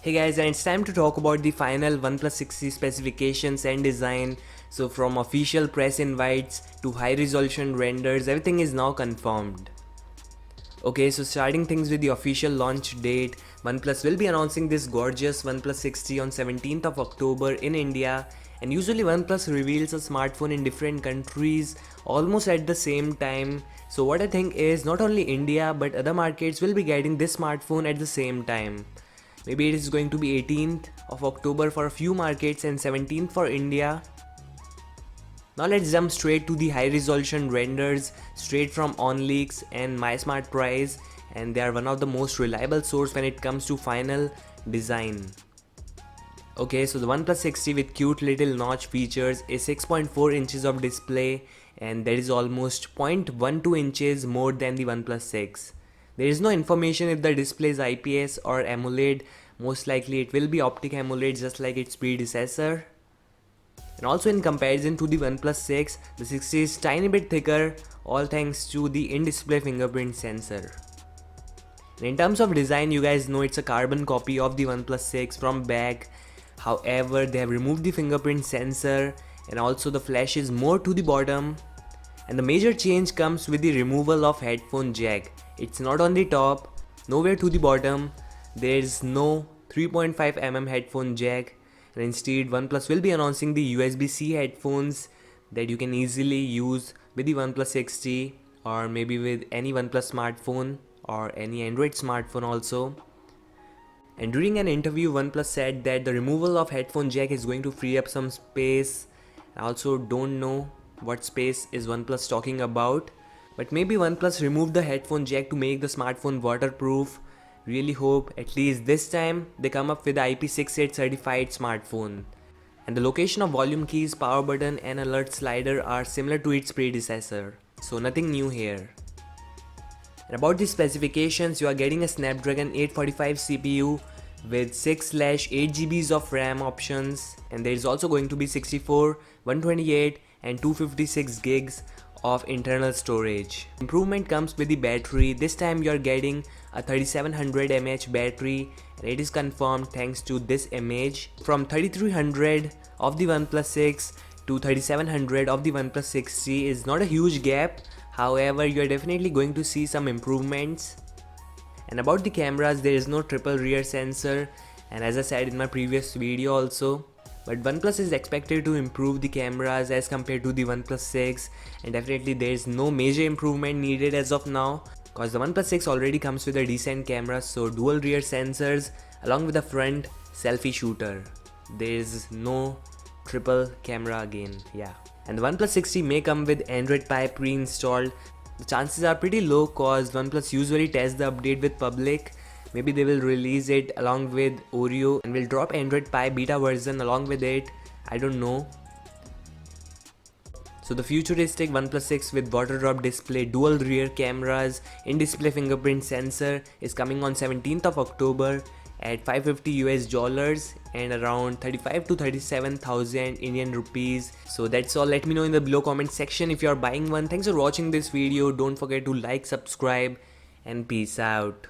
Hey guys, and it's time to talk about the final OnePlus 6C specifications and design. So from official press invites to high resolution renders, everything is now confirmed. Okay, so starting things with the official launch date, OnePlus will be announcing this gorgeous OnePlus 6C on 17th of October in India. And usually OnePlus reveals a smartphone in different countries almost at the same time. So what I think is not only India but other markets will be getting this smartphone at the same time. Maybe it is going to be 18th of October for a few markets and 17th for India. Now let's jump straight to the high resolution renders straight from OnLeaks and MySmartPrice, and they are one of the most reliable source when it comes to final design. Okay, so the OnePlus 6C with cute little notch features is 6.4 inches of display, and that is almost 0.12 inches more than the OnePlus 6. There is no information if the display is IPS or AMOLED. Most likely it will be Optic AMOLED just like its predecessor. And also in comparison to the OnePlus 6, the 6C is tiny bit thicker, all thanks to the in-display fingerprint sensor. And in terms of design, you guys know it's a carbon copy of the OnePlus 6 from back. However, they have removed the fingerprint sensor and also the flash is more to the bottom. And the major change comes with the removal of headphone jack. It's not on the top, nowhere to the bottom. There is no 3.5mm headphone jack, and instead OnePlus will be announcing the USB-C headphones that you can easily use with the OnePlus 6T or maybe with any OnePlus smartphone or any Android smartphone also. And during an interview, OnePlus said that the removal of headphone jack is going to free up some space. I also don't know what space is OnePlus talking about, but maybe OnePlus removed the headphone jack to make the smartphone waterproof. Really hope at least this time they come up with the IP68 certified smartphone. And the location of volume keys, power button and alert slider are similar to its predecessor, so nothing new here. And about the specifications, you are getting a Snapdragon 845 CPU with 6/8 GB of RAM options, and there is also going to be 64, 128 and 256 gigs of internal storage. Improvement comes with the battery. This time you are getting a 3700 mAh battery, and it is confirmed thanks to this image. From 3300 of the OnePlus 6 to 3700 of the OnePlus 6C is not a huge gap. However, you are definitely going to see some improvements. And about the cameras, there is no triple rear sensor, and as I said in my previous video also, but OnePlus is expected to improve the cameras as compared to the OnePlus 6, and definitely there is no major improvement needed as of now because the OnePlus 6 already comes with a decent camera, so dual rear sensors along with the front selfie shooter. There is no triple camera again, yeah. And the OnePlus 6T may come with Android Pie pre-installed. The chances are pretty low cause OnePlus usually tests the update with public. Maybe they will release it along with Oreo and will drop Android Pie beta version along with it. I don't know. So the futuristic OnePlus 6 with water drop display, dual rear cameras, in-display fingerprint sensor is coming on 17th of October at $550 and around 35 to 37,000 Indian rupees. So that's all. Let me know in the below comment section if you are buying one. Thanks for watching this video. Don't forget to like, subscribe and peace out.